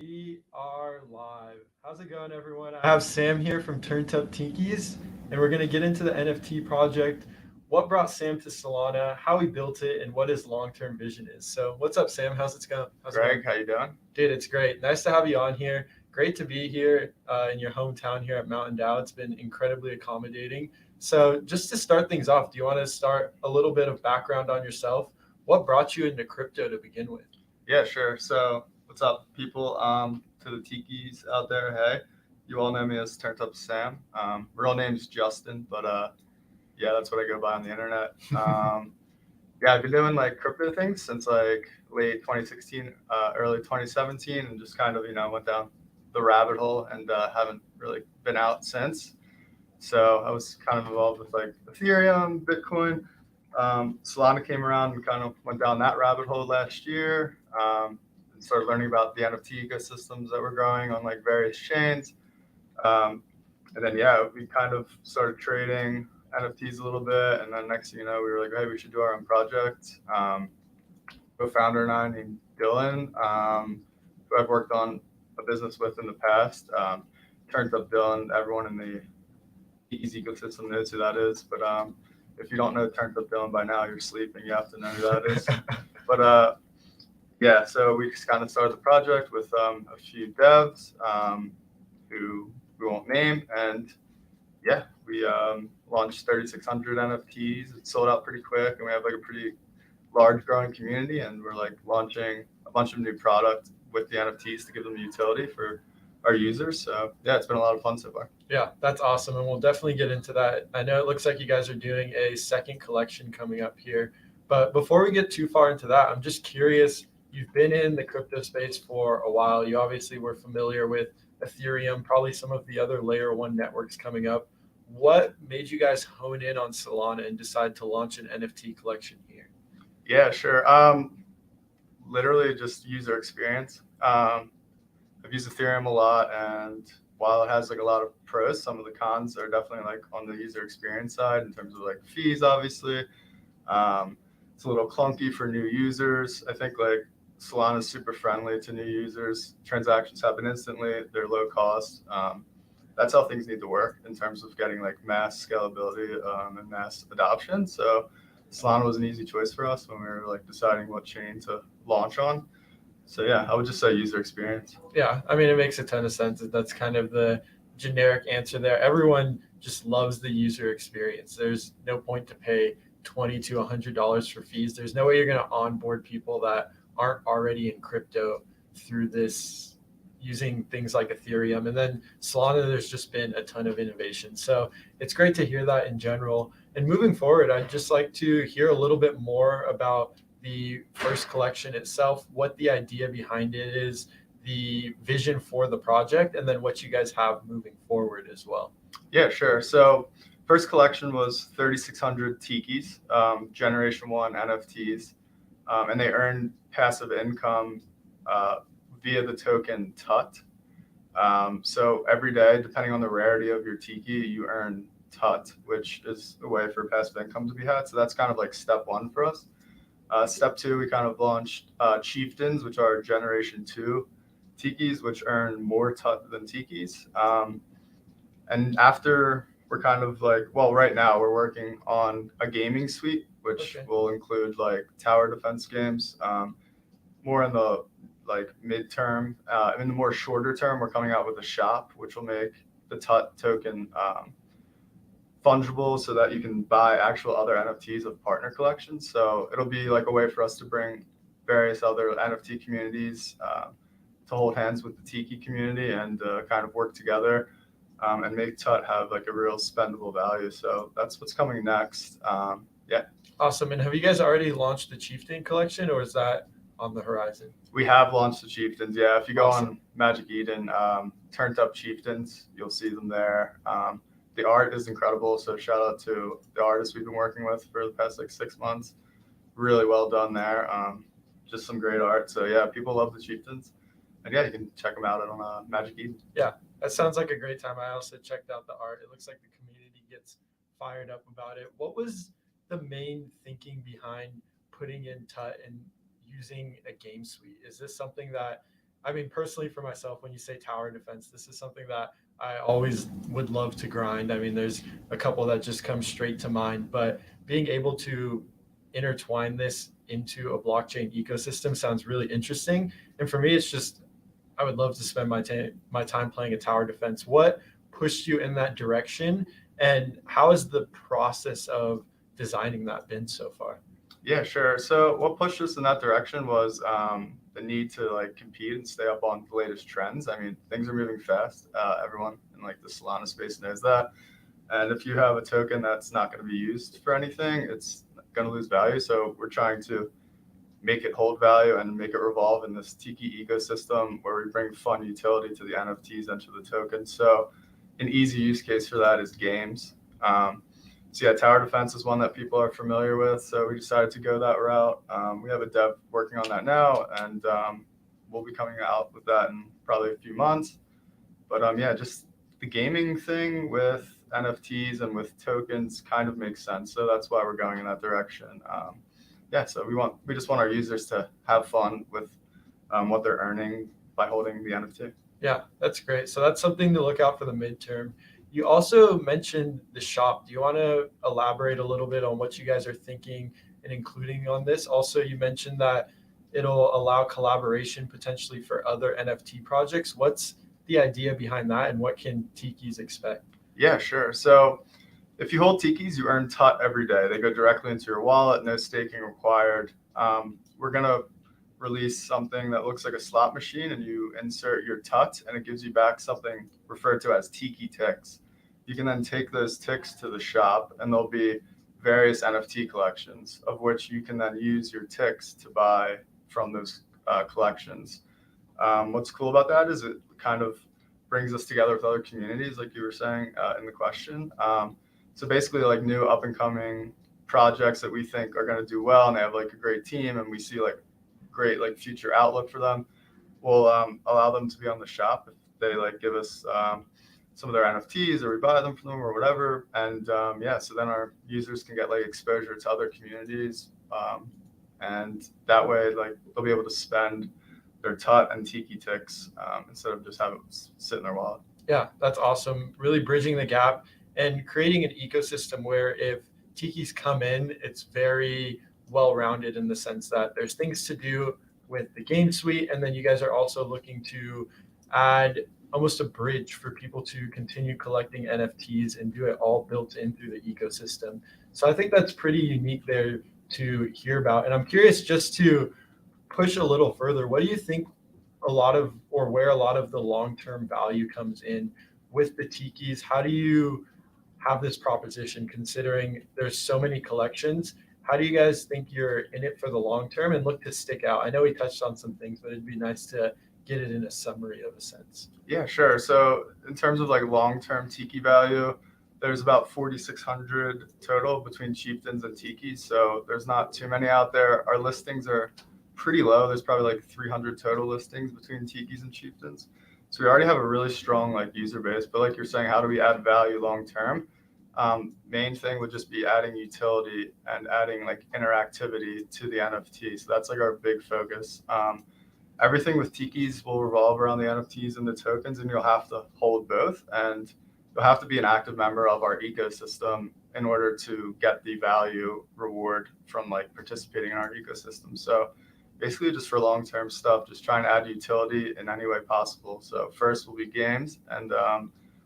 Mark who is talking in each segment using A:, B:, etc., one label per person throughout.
A: We are live. How's it going, everyone? I have Sam here from TurntUpTikis, and we're going to get into the NFT project, what brought Sam to Solana, how he built it, and what his long-term vision is. So, what's up, Sam? How's it going?
B: Greg, how you doing?
A: Dude, it's great. Nice to have you on here. Great to be here in your hometown here at Mountain Dow. It's been incredibly accommodating. So, just to start things off, do you want to start a little bit of background on yourself? What brought you into crypto to begin with?
B: Yeah, sure. So, what's up, people? To the Tikis out there, hey, you all know me as Turned Up Sam. Real name's Justin, but yeah, that's what I go by on the internet. Yeah, I've been doing like crypto things since like late 2016, early 2017, and just kind of went down the rabbit hole and haven't really been out since. So I was kind of involved with like Ethereum, Bitcoin. Solana came around. We kind of went down that rabbit hole last year. And started learning about the NFT ecosystems that were growing on like various chains. And then yeah, we kind of started trading NFTs a little bit. And then next thing you know, we were like, hey, we should do our own project. Co-founder and I named Dylan, who I've worked on a business with in the past. Turns up Dylan, everyone in the Tikis ecosystem knows who that is. But if you don't know Turns Up Dylan by now, you're sleeping. You have to know who that is. But yeah, so we just kind of started the project with a few devs who we won't name. And yeah, we launched 3,600 NFTs. It sold out pretty quick. And we have like a pretty large growing community. And we're like launching a bunch of new product with the NFTs to give them utility for our users. So yeah, it's been a lot of fun so far.
A: Yeah, that's awesome. And we'll definitely get into that. I know it looks like you guys are doing a second collection coming up here. But before we get too far into that, I'm just curious. You've been in the crypto space for a while. You obviously were familiar with Ethereum, probably some of the other layer one networks coming up. What made you guys hone in on Solana and decide to launch an NFT collection here?
B: Yeah, sure. Literally just user experience. I've used Ethereum a lot, and while it has like a lot of pros, some of the cons are definitely like on the user experience side in terms of like fees, obviously. It's a little clunky for new users. I think like Solana is super friendly to new users. Transactions happen instantly. They're low cost. That's how things need to work in terms of getting like mass scalability and mass adoption. So Solana was an easy choice for us when we were like deciding what chain to launch on. So yeah, I would just say user experience.
A: Yeah, I mean, it makes a ton of sense. That's kind of the generic answer there. Everyone just loves the user experience. There's no point to pay $20 to $100 for fees. There's no way you're going to onboard people that aren't already in crypto through this using things like Ethereum. And then Solana, there's just been a ton of innovation. So it's great to hear that in general. And moving forward, I'd just like to hear a little bit more about the first collection itself, what the idea behind it is, the vision for the project, and then what you guys have moving forward as well.
B: Yeah, sure. So first collection was 3,600 Tikis, Generation 1 NFTs, and they earn passive income via the token TUT. So every day, depending on the rarity of your Tiki, you earn TUT, which is a way for passive income to be had. So that's kind of like step one for us. Step two, we kind of launched Chieftains, which are Generation 2 Tikis, which earn more TUT than Tikis. And after we're kind of like, well, right now we're working on a gaming suite, which will include like tower defense games. More in the like midterm, in the more shorter term, we're coming out with a shop, which will make the TUT token fungible so that you can buy actual other NFTs of partner collections. So it'll be like a way for us to bring various other NFT communities to hold hands with the Tiki community and kind of work together and make TUT have like a real spendable value. So that's what's coming next. Yeah.
A: Awesome. And have you guys already launched the Chieftain collection, or is that on the horizon?
B: We have launched the Chieftains. Yeah. If you go on Magic Eden, Turned Up Chieftains, you'll see them there. The art is incredible. So shout out to the artists we've been working with for the past like 6 months. Really well done there. Just some great art. So yeah, people love the Chieftains. And yeah, you can check them out on Magic Eden.
A: Yeah, that sounds like a great time. I also checked out the art. It looks like the community gets fired up about it. What was the main thinking behind putting in TUT and using a game suite? Is this something that I mean, personally for myself, when you say tower defense, this is something that I always would love to grind. I mean, there's a couple that just come straight to mind, but being able to intertwine this into a blockchain ecosystem sounds really interesting. And for me, it's just I would love to spend my time playing a tower defense. What pushed you in that direction, and how has the process of designing that been so far?
B: Yeah, sure. So what pushed us in that direction was the need to like compete and stay up on the latest trends. I mean, things are moving fast. Everyone in like the Solana space knows that. And if you have a token that's not going to be used for anything, it's going to lose value. So we're trying to make it hold value and make it revolve in this Tiki ecosystem where we bring fun utility to the NFTs and to the tokens. So an easy use case for that is games. So yeah, tower defense is one that people are familiar with. So we decided to go that route. We have a dev working on that now, and we'll be coming out with that in probably a few months. But yeah, just the gaming thing with NFTs and with tokens kind of makes sense. So that's why we're going in that direction. Yeah, so we just want our users to have fun with what they're earning by holding the NFT.
A: Yeah, that's great. So that's something to look out for the midterm. You also mentioned the shop. Do you want to elaborate a little bit on what you guys are thinking and including on this? Also, you mentioned that it'll allow collaboration potentially for other NFT projects. What's the idea behind that, and what can Tikis expect?
B: Yeah, sure. So if you hold Tikis, you earn TUT every day. They go directly into your wallet, no staking required. We're going to release something that looks like a slot machine, and you insert your TUT, and it gives you back something referred to as Tiki ticks. You can then take those ticks to the shop, and there'll be various NFT collections, of which you can then use your ticks to buy from those collections. What's cool about that is it kind of brings us together with other communities, like you were saying in the question. So basically, like new up and coming projects that we think are going to do well, and they have like a great team, and we see like great like future outlook for them. We'll allow them to be on the shop if they like give us some of their NFTs, or we buy them from them, or whatever. And yeah, so then our users can get like exposure to other communities, and that way like they'll be able to spend their TUT and Tiki ticks instead of just have it sit in their wallet.
A: Yeah, that's awesome. Really bridging the gap and creating an ecosystem where if Tikis come in, it's very well rounded in the sense that there's things to do with the game suite. And then you guys are also looking to add almost a bridge for people to continue collecting NFTs and do it all built in through the ecosystem. So I think that's pretty unique there to hear about. And I'm curious just to push a little further, what do you think a lot of, or where a lot of the long-term value comes in with the Tikis? How do you have this proposition considering there's so many collections? How do you guys think you're in it for the long term and look to stick out? I know we touched on some things, but it'd be nice to get it in a summary of a sense.
B: Yeah, sure. So in terms of like long-term Tiki value, there's about 4,600 total between chieftains and Tikis. So there's not too many out there. Our listings are pretty low. There's probably like 300 total listings between Tikis and chieftains. So we already have a really strong like user base. But like you're saying, how do we add value long term? Main thing would just be adding utility and adding like interactivity to the NFT. So that's like our big focus. Everything with Tikis will revolve around the NFTs and the tokens, and you'll have to hold both. And you'll have to be an active member of our ecosystem in order to get the value reward from like participating in our ecosystem. So basically just for long-term stuff, just trying to add utility in any way possible. So first will be games, and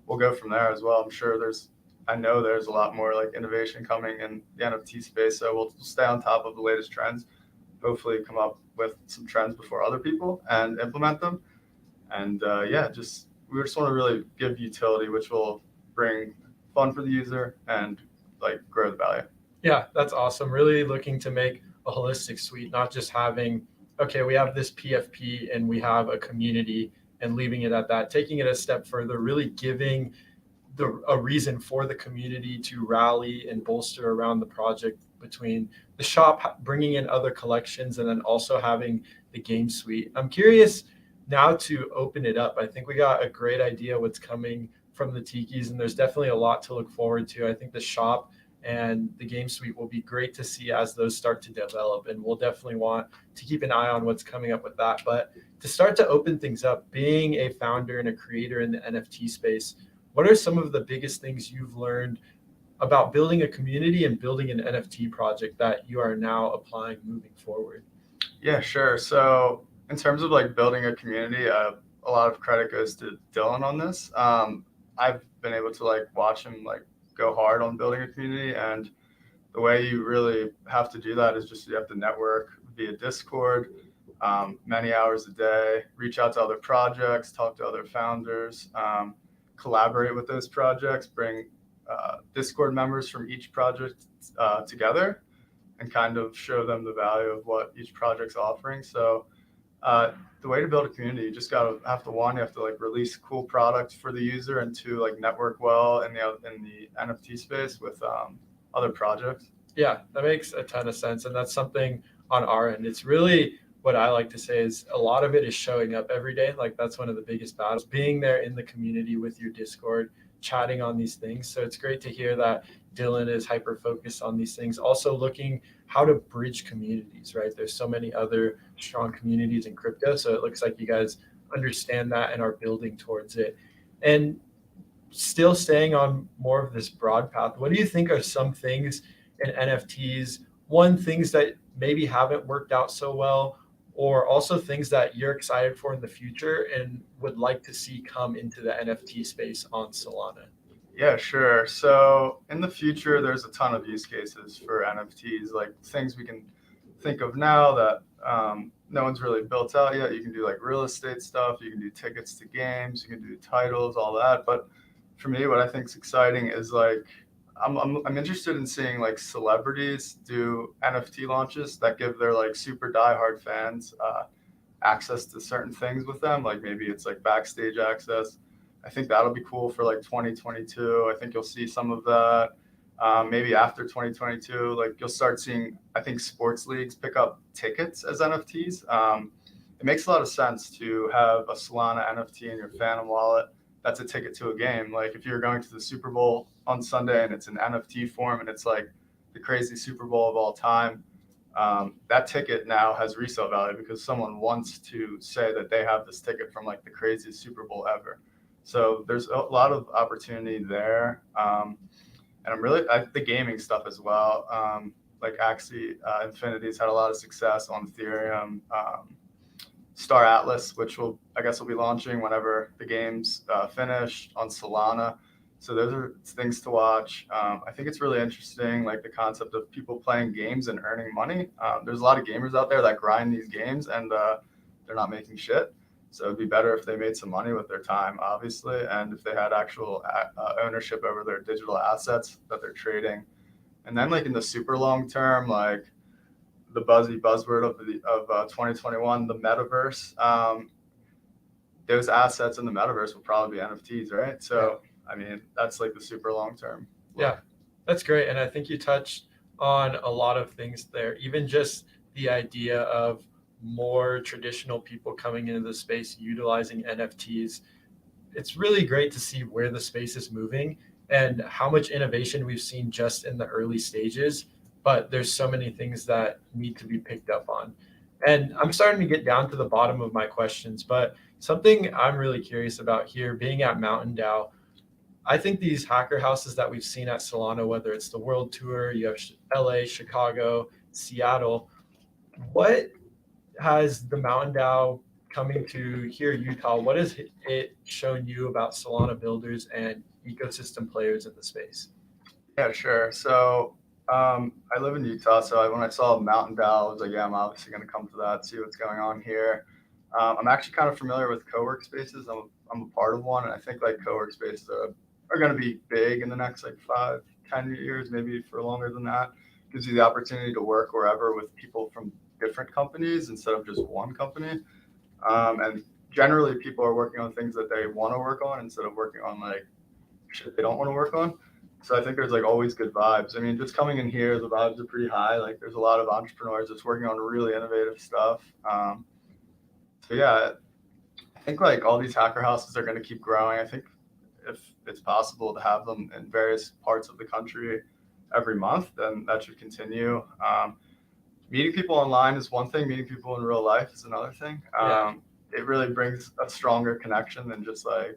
B: we'll go from there as well. I know there's a lot more like innovation coming in the NFT space. So we'll stay on top of the latest trends, hopefully come up with some trends before other people and implement them. And yeah, we just want to really give utility, which will bring fun for the user and like grow the value.
A: Yeah, that's awesome. Really looking to make a holistic suite, not just having, okay, we have this PFP and we have a community and leaving it at that, taking it a step further, really giving a reason for the community to rally and bolster around the project between the shop, bringing in other collections, and then also having the game suite. I'm curious now to open it up. I think we got a great idea what's coming from the Tikis, and there's definitely a lot to look forward to. I think the shop and the game suite will be great to see as those start to develop. And we'll definitely want to keep an eye on what's coming up with that. But to start to open things up, being a founder and a creator in the NFT space, what are some of the biggest things you've learned about building a community and building an NFT project that you are now applying moving forward?
B: Yeah, sure. So in terms of like building a community, a lot of credit goes to Dylan on this. I've been able to like watch him like go hard on building a community, and the way you really have to do that is just you have to network via Discord, many hours a day, reach out to other projects, talk to other founders, collaborate with those projects, bring Discord members from each project together, and kind of show them the value of what each project's offering. So the way to build a community, you just you have to like release cool products for the user, and to like network well in the NFT space with other projects.
A: Yeah, that makes a ton of sense. And that's something on our end. It's really what I like to say is a lot of it is showing up every day. Like that's one of the biggest battles, being there in the community with your Discord, chatting on these things. So it's great to hear that Dylan is hyper focused on these things. Also looking how to bridge communities, right? There's so many other strong communities in crypto. So it looks like you guys understand that and are building towards it. And still staying on more of this broad path, what do you think are some things in NFTs? One, things that maybe haven't worked out so well, or also things that you're excited for in the future and would like to see come into the NFT space on Solana?
B: Yeah, sure. So in the future, there's a ton of use cases for NFTs, like things we can think of now that no one's really built out yet. You can do like real estate stuff, you can do tickets to games, you can do titles, all that. But for me, what I think is exciting is like I'm interested in seeing like celebrities do NFT launches that give their like super diehard fans access to certain things with them. Like maybe it's like backstage access. I think that'll be cool for like 2022. I think you'll see some of that. Maybe after 2022, like you'll start seeing, I think sports leagues pick up tickets as NFTs. It makes a lot of sense to have a Solana NFT in your Phantom wallet. That's a ticket to a game. Like if you're going to the Super Bowl on Sunday and it's an NFT form and it's like the crazy Super Bowl of all time, that ticket now has resale value because someone wants to say that they have this ticket from like the craziest Super Bowl ever. So there's a lot of opportunity there. And the gaming stuff as well. Like Axie Infinity's had a lot of success on Ethereum. Star Atlas, which I guess will be launching whenever the game's finished on Solana. So those are things to watch. I think it's really interesting, like the concept of people playing games and earning money. There's a lot of gamers out there that grind these games and they're not making shit. So it'd be better if they made some money with their time, obviously, and if they had actual ownership over their digital assets that they're trading. And then like in the super long term, like the buzzword of 2021, the metaverse. Those assets in the metaverse will probably be NFTs, right? So, I mean, that's like the super long term.
A: Yeah, that's great. And I think you touched on a lot of things there, even just the idea of more traditional people coming into the space utilizing NFTs. It's really great to see where the space is moving and how much innovation we've seen just in the early stages. But there's so many things that need to be picked up on. And I'm starting to get down to the bottom of my questions, but something I'm really curious about here, being at Mountain DAO, I think these hacker houses that we've seen at Solana, whether it's the World Tour, you have LA, Chicago, Seattle, what has the Mountain DAO coming to here, Utah, what has it shown you about Solana builders and ecosystem players in the space?
B: Yeah, sure. So I live in Utah, so when I saw Mountain DAO, I was like, yeah, I'm obviously going to come to that, see what's going on here. I'm actually kind of familiar with co-work spaces. I'm a part of one, and I think like co-work spaces are going to be big in the next like 5-10 years, maybe for longer than that. Gives you the opportunity to work wherever with people from different companies instead of just one company. And generally, people are working on things that they want to work on instead of working on like shit they don't want to work on. So I think there's like always good vibes. I mean, just coming in here, the vibes are pretty high. Like there's a lot of entrepreneurs just working on really innovative stuff. So yeah, I think like all these hacker houses are going to keep growing. I think if it's possible to have them in various parts of the country, every month, then that should continue. Meeting people online is one thing. Meeting people in real life is another thing.
A: Yeah.
B: It really brings a stronger connection than just like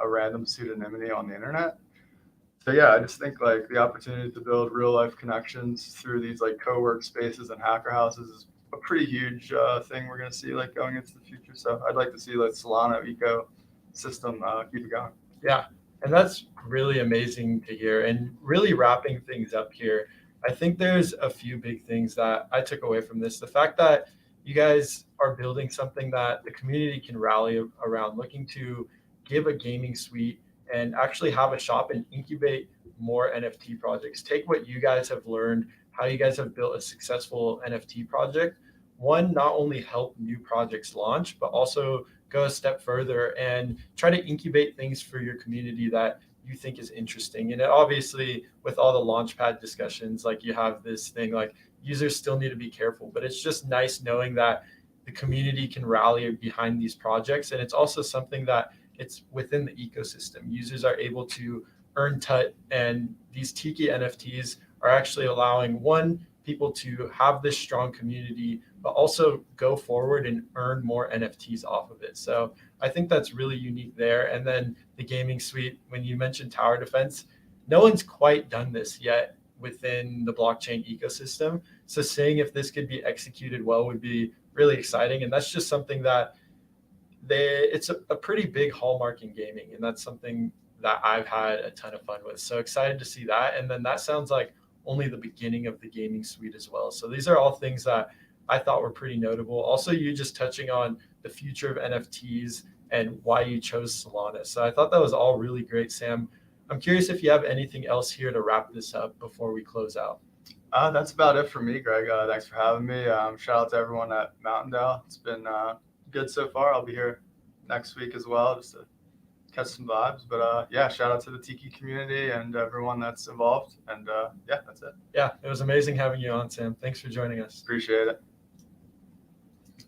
B: a random pseudonymity on the internet. So yeah, I just think like the opportunity to build real life connections through these like co-work spaces and hacker houses is a pretty huge thing we're going to see like going into the future. So I'd like to see like Solana ecosystem keep it going.
A: Yeah, and that's really amazing to hear. And really wrapping things up here, I think there's a few big things that I took away from this. The fact that you guys are building something that the community can rally around, looking to give a gaming suite and actually have a shop and incubate more NFT projects. Take what you guys have learned, how you guys have built a successful NFT project. One, not only help new projects launch, but also go a step further and try to incubate things for your community that you think is interesting. And it obviously, with all the launchpad discussions, like you have this thing like users still need to be careful, but it's just nice knowing that the community can rally behind these projects. And it's also something that it's within the ecosystem. Users are able to earn TUT, and these Tiki NFTs are actually allowing people to have this strong community, but also go forward and earn more NFTs off of it. So I think that's really unique there. And then the gaming suite, when you mentioned tower defense, no one's quite done this yet within the blockchain ecosystem. So seeing if this could be executed well would be really exciting. And that's just something that it's a pretty big hallmark in gaming. And that's something that I've had a ton of fun with. So excited to see that. And then that sounds like only the beginning of the gaming suite as well. So these are all things that I thought were pretty notable. Also, you just touching on the future of NFTs and why you chose Solana. So I thought that was all really great, Sam. I'm curious if you have anything else here to wrap this up before we close out.
B: That's about it for me, Greg. Thanks for having me. Shout out to everyone at Mountaindale. It's been good so far. I'll be here next week as well, just to catch some vibes. But yeah, shout out to the Tiki community and everyone that's involved. And yeah, that's it.
A: Yeah, it was amazing having you on, Sam. Thanks for joining us.
B: Appreciate it.